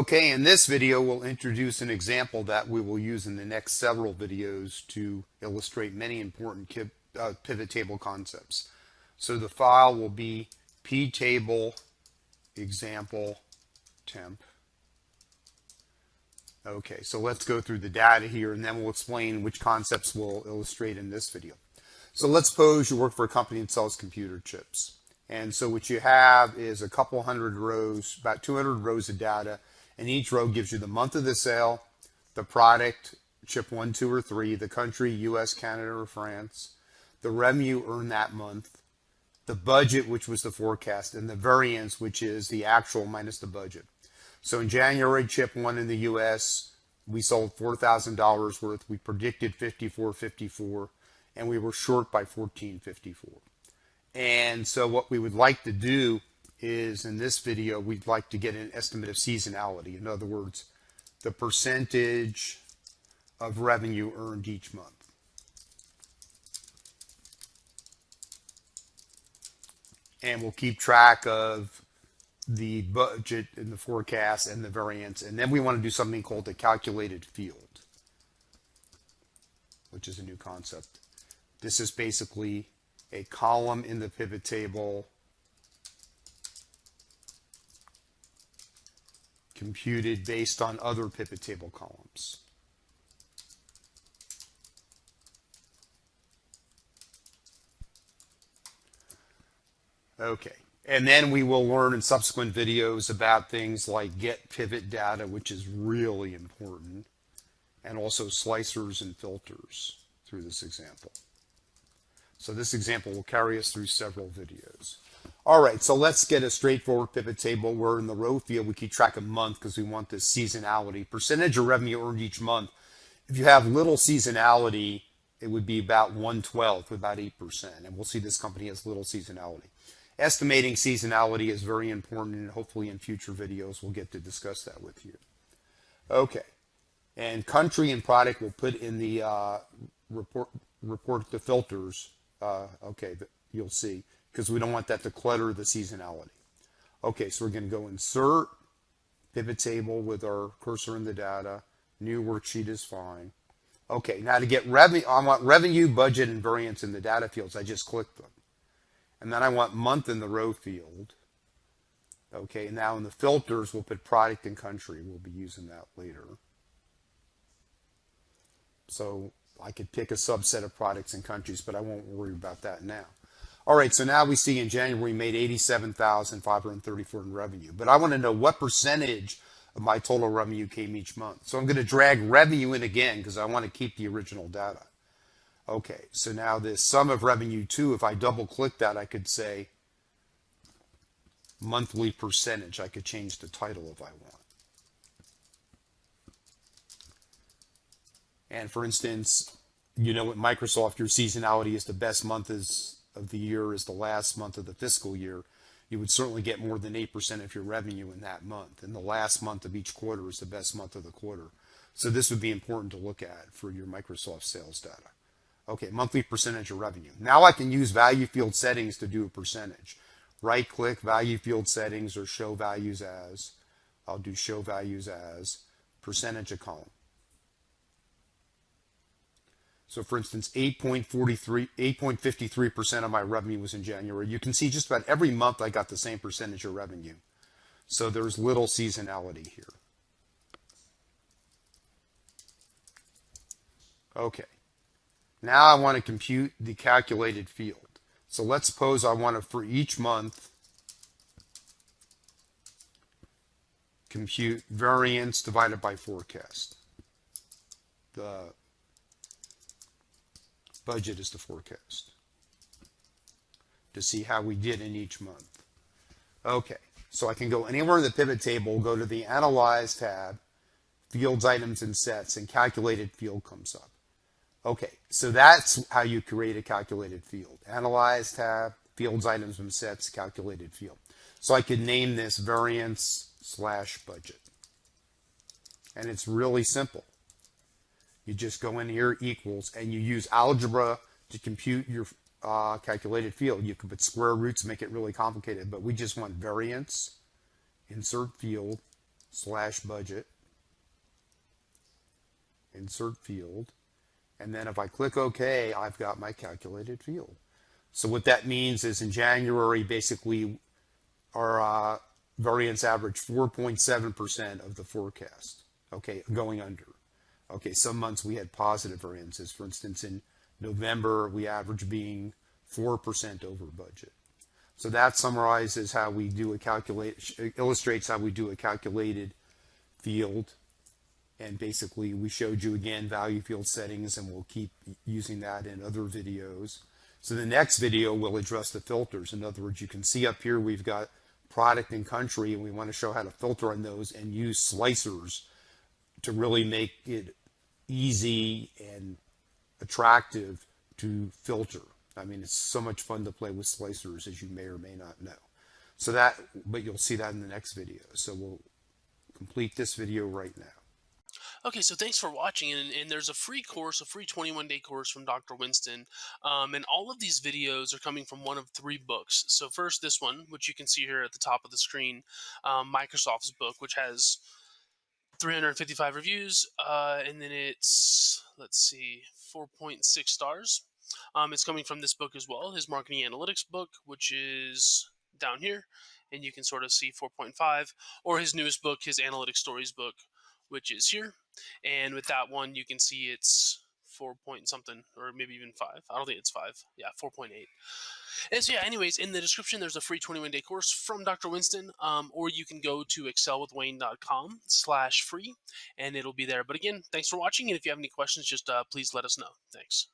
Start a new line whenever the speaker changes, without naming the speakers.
Okay, in this video, we'll introduce an example that we will use in the next several videos to illustrate many important pivot table concepts. So the file will be ptable example temp. Okay, so let's go through the data here and then we'll explain which concepts we'll illustrate in this video. So let's suppose you work for a company that sells computer chips. And so what you have is a couple hundred rows, about 200 rows of data, and each row gives you the month of the sale, the product, chip 1, 2, or 3, the country, US, Canada, or France, the revenue earned that month, the budget, which was the forecast, and the variance, which is the actual minus the budget. So in January, chip 1 in the US, we sold $4,000 worth. We predicted 54.54, and we were short by 14.54. And so what we would like to do is, in this video, we'd like to get an estimate of seasonality. In other words, the percentage of revenue earned each month. And we'll keep track of the budget and the forecast and the variance. And then we want to do something called the calculated field, which is a new concept. This is basically a column in the pivot table computed based on other pivot table columns. Okay, and then we will learn in subsequent videos about things like get pivot data, which is really important, and also slicers and filters through this example. So this example will carry us through several videos. All right, so let's get a straightforward pivot table where in the row field we keep track of month because we want this seasonality. Percentage of revenue earned each month. If you have little seasonality, it would be about 1/12, about 8%. And we'll see this company has little seasonality. Estimating seasonality is very important, and hopefully in future videos we'll get to discuss that with you. Okay, and country and product we'll put in the report the filters. Okay, you'll see, because we don't want that to clutter the seasonality. Okay, so we're going to go insert, pivot table with our cursor in the data, new worksheet is fine. Okay, now to get revenue, I want revenue, budget, and variance in the data fields. I just click them. And then I want month in the row field. Okay, and now in the filters, we'll put product and country. We'll be using that later. So I could pick a subset of products and countries, but I won't worry about that now. All right, so now we see in January we made $87,534 in revenue. But I want to know what percentage of my total revenue came each month. So I'm going to drag revenue in again because I want to keep the original data. Okay, so now this sum of revenue 2, if I double click that, I could say monthly percentage. I could change the title if I want. And for instance, you know, at Microsoft, your seasonality is the best month of the year is the last month of the fiscal year. You would certainly get more than 8% of your revenue in that month. And the last month of each quarter is the best month of the quarter. So this would be important to look at for your Microsoft sales data. Okay, monthly percentage of revenue. Now I can use value field settings to do a percentage. Right click, value field settings, or show values as. I'll do show values as percentage of column. So for instance, 8.53% of my revenue was in January. You can see just about every month I got the same percentage of revenue. So there's little seasonality here. Okay. Now I want to compute the calculated field. So let's suppose I want to, for each month, compute variance divided by forecast. The budget is the forecast to see how we did in each month. Okay, so I can go anywhere in the pivot table, go to the Analyze tab, Fields, Items, and Sets, and Calculated Field comes up. Okay, so that's how you create a calculated field. Analyze tab, Fields, Items, and Sets, Calculated Field. So I could name this variance/budget. And it's really simple. You just go in here, equals, and you use algebra to compute your calculated field. You can put square roots, make it really complicated, but we just want variance, insert field, /budget, insert field, and then if I click OK, I've got my calculated field. So what that means is in January, basically, our variance averaged 4.7% of the forecast, okay, going under. Okay, some months we had positive variances. For instance, in November, we averaged being 4% over budget. So that summarizes how we do a illustrates how we do a calculated field. And basically, we showed you again value field settings, and we'll keep using that in other videos. So the next video will address the filters. In other words, you can see up here we've got product and country, and we want to show how to filter on those and use slicers to really make it easy and attractive to filter. I mean, it's so much fun to play with slicers, as you may or may not know. So but you'll see that in the next video. So we'll complete this video right now.
Okay, so thanks for watching, and there's a free course, a free 21-day course from Dr. Winston, and all of these videos are coming from one of 3 books. So first, this one, which you can see here at the top of the screen, Microsoft's book, which has 355 reviews, and then it's, let's see, 4.6 stars. It's coming from this book as well, his marketing analytics book, which is down here, and you can sort of see 4.5, or his newest book, his analytics stories book, which is here. And with that one, you can see it's 4 point something, or maybe even 5. I don't think it's 5. Yeah, 4.8. And so, yeah, anyways, in the description, there's a free 21-day course from Dr. Winston, or you can go to excelwithwayne.com/free, and it'll be there. But again, thanks for watching, and if you have any questions, just please let us know. Thanks.